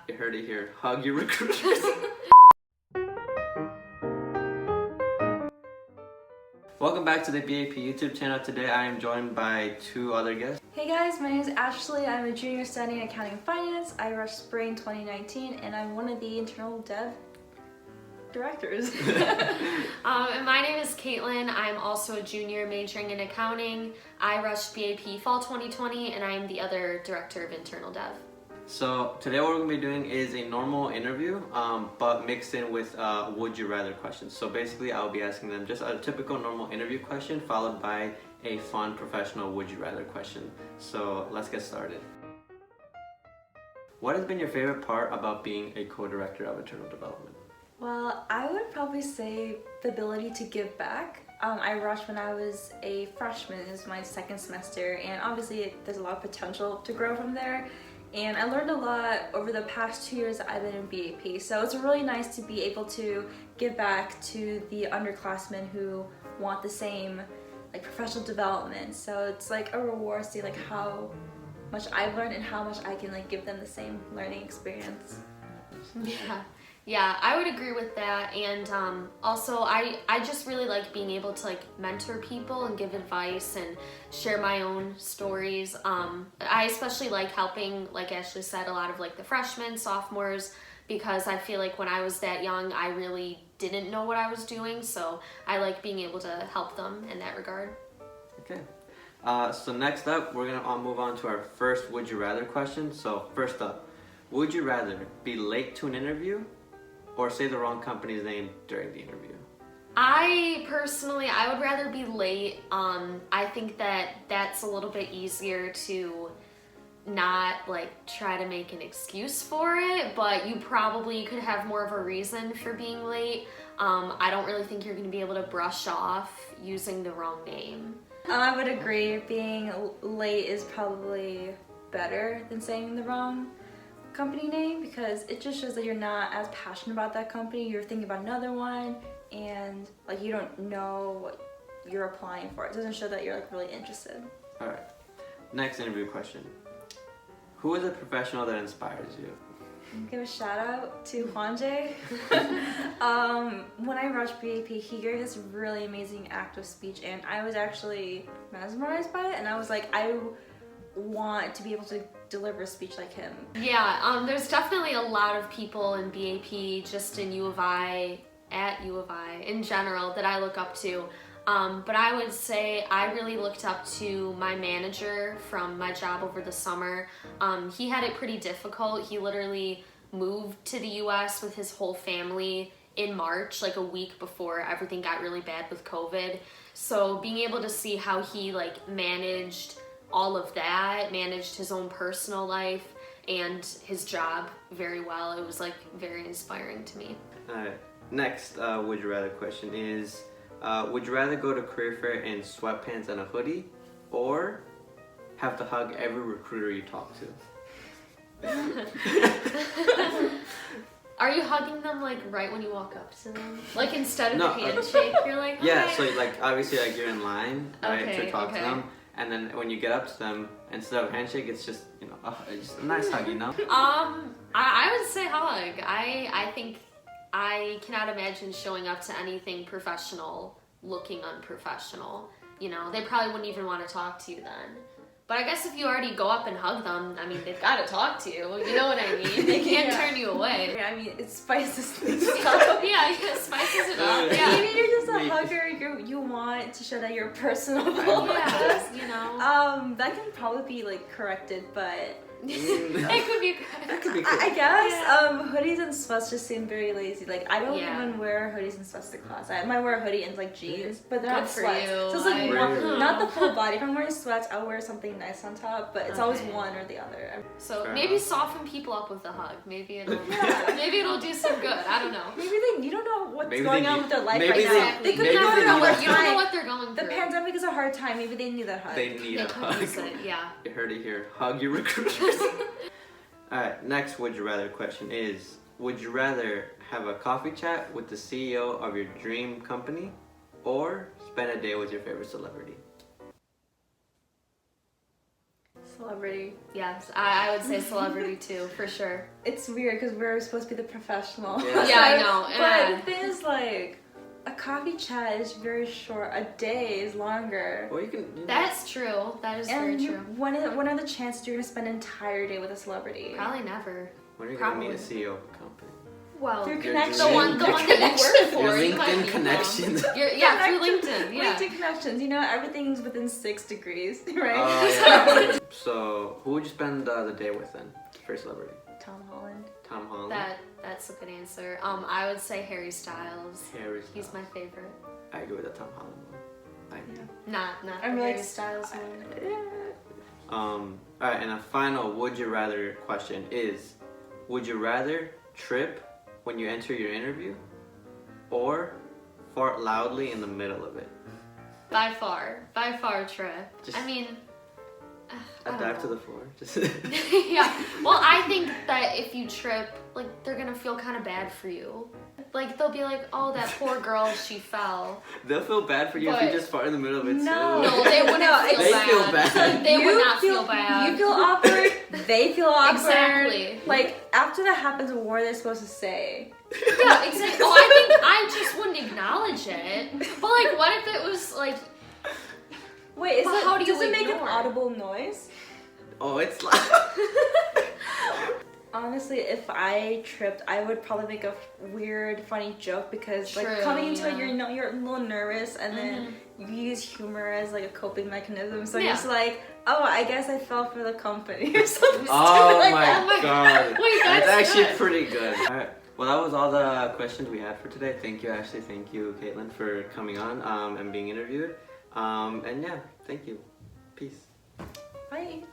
You heard it here. Hug your recruiters. Welcome back to the BAP YouTube channel. Today I am joined by two other guests. Hey guys, my name is Ashley. I'm a junior studying accounting and finance. I rushed spring 2019 and I'm one of the internal dev directors. And my name is Katelyn. I'm also a junior majoring in accounting. I rushed BAP fall 2020 and I am the other director of internal dev. So today what we're going to be doing is a normal interview, but mixed in with would you rather questions. So basically I'll be asking them just a typical normal interview question followed by a fun professional would you rather question. So let's get started. What has been your favorite part about being a co-director of internal development? Well, I would probably say the ability to give back. I rushed when I was a freshman. It was my second semester, and obviously there's a lot of potential to grow from there. And I learned a lot over the past 2 years that I've been in BAP. So it's really nice to be able to give back to the underclassmen who want the same like professional development. So it's like a reward to see like how much I've learned and how much I can like give them the same learning experience. Yeah, I would agree with that. And also I just really like being able to like mentor people and give advice and share my own stories. I especially like helping, like Ashley said, a lot of like the freshmen, sophomores, because I feel like when I was that young, I really didn't know what I was doing. So I like being able to help them in that regard. Okay. So next up, we're going to move on to our first would you rather question. So first up, would you rather be late to an interview or say the wrong company's name during the interview? I would rather be late. I think that's a little bit easier to not like try to make an excuse for it, but you probably could have more of a reason for being late. I don't really think you're going to be able to brush off using the wrong name. I would agree. Being late is probably better than saying the wrong company name because it just shows that you're not as passionate about that company. You're thinking about another one and like you don't know what you're applying for. It doesn't show that you're like really interested. All right. Next interview question. Who is a professional that inspires you? Give a shout out to Juanje. When I rushed BAP, he gave this really amazing act of speech and I was actually mesmerized by it and I was like, I want to be able to deliver a speech like him. Yeah, there's definitely a lot of people in BAP, just in U of I, at U of I in general, that I look up to. But I would say I really looked up to my manager from my job over the summer. He had it pretty difficult. He literally moved to the US with his whole family in March, like a week before everything got really bad with COVID. So being able to see how he like managed all of that, managed his own personal life and his job very well, it was like very inspiring to me. Alright, next would you rather question is, would you rather go to career fair in sweatpants and a hoodie or have to hug every recruiter you talk to? Are you hugging them like right when you walk up to them? Like instead of a handshake, you're like, hi. Yeah, so like obviously like you're in line, right, Okay, to talk okay. to them, and then when you get up to them, instead of a handshake, it's just, you know, just a nice hug, you know? I would say hug. I think I cannot imagine showing up to anything professional looking unprofessional. You know, they probably wouldn't even want to talk to you then. But I guess if you already go up and hug them, I mean, they've got to talk to you. You know what I mean? They can't turn you away. Yeah, I mean, it spices things up. Yeah, spices it up. Yeah. Maybe you're just a hugger. You want to show that you're personable. Yeah, you know. That can probably be like corrected, but It could be. That could be cool. I guess Yeah. hoodies and sweats just seem very lazy. Like I don't Yeah. even wear hoodies and sweats to class. I might wear a hoodie and like jeans, but they're Good not for sweats. you. So it's like Really? not the full body. If I'm wearing sweats, I'll wear something nice on top. But it's always Okay. one or the other. So Fair maybe enough. soften people up with a hug. Maybe it'll Yeah. maybe it'll do some good. I don't know. Maybe you don't know what's Maybe going they on need- with their life maybe right they- now. They could maybe be they going need through a a hard You don't know time. what they're going The through. pandemic is a hard time. Maybe they need a hug. They need They a could hug. use it. Yeah. You heard it here. Hug your recruiters. Alright, next would you rather question is, would you rather have a coffee chat with the CEO of your dream company or spend a day with your favorite celebrity? Celebrity. Yes, I would say celebrity too, for sure. It's weird because we're supposed to be the professional. Yeah. Yeah, I know. But the thing is, like, a coffee chat is very short. A day is longer. Well, you can. That's true. That is very And true. when are the chances you're gonna spend an entire day with a celebrity? Probably never. When are you gonna meet a Probably. CEO of a company? Well, Through Your connections. the one that you work for. Your you might LinkedIn be connections. wrong. Yeah, through LinkedIn. Yeah. LinkedIn connections. You know, everything's within 6 degrees, right? Yeah. So, who would you spend the day with then? For celebrity? Tom Holland. Tom Holland. That's a good answer. I would say Harry Styles. Harry. He's my favorite. I agree with the Tom Holland one. Not I'm the really Harry Styles one. Alright, and a final would you rather question is, would you rather trip when you enter your interview or fart loudly in the middle of it? By far trip. Just- I mean, I don't Dive to know. the floor. Just Yeah. Well, I think that if you trip, like, they're gonna feel kind of bad for you. Like, they'll be like, oh, that poor girl, she fell. They'll feel bad for you if But- you just fart in the middle of it No. too. No, they wouldn't feel They bad. feel bad. They would You not feel bad. You feel awkward. They feel awkward. Exactly. Like, after that happens, what are they supposed to say? Yeah, exactly. Oh, I think I just wouldn't acknowledge it. But, like, what if it was, like, Wait, But how do you does it make an ignore? audible noise? Oh, it's loud. Honestly, if I tripped, I would probably make a weird, funny joke because True, like coming into it, yeah. you're a little nervous, and then you use humor as like a coping mechanism. So Yeah. you're just like, oh, I guess I fell for the company or something Oh stupid like my that. Oh my god. Wait, that's that's actually good. pretty good. Alright. Well, that was all the questions we had for today. Thank you, Ashley. Thank you, Katelyn, for coming on and being interviewed. And yeah, thank you. Peace. Bye.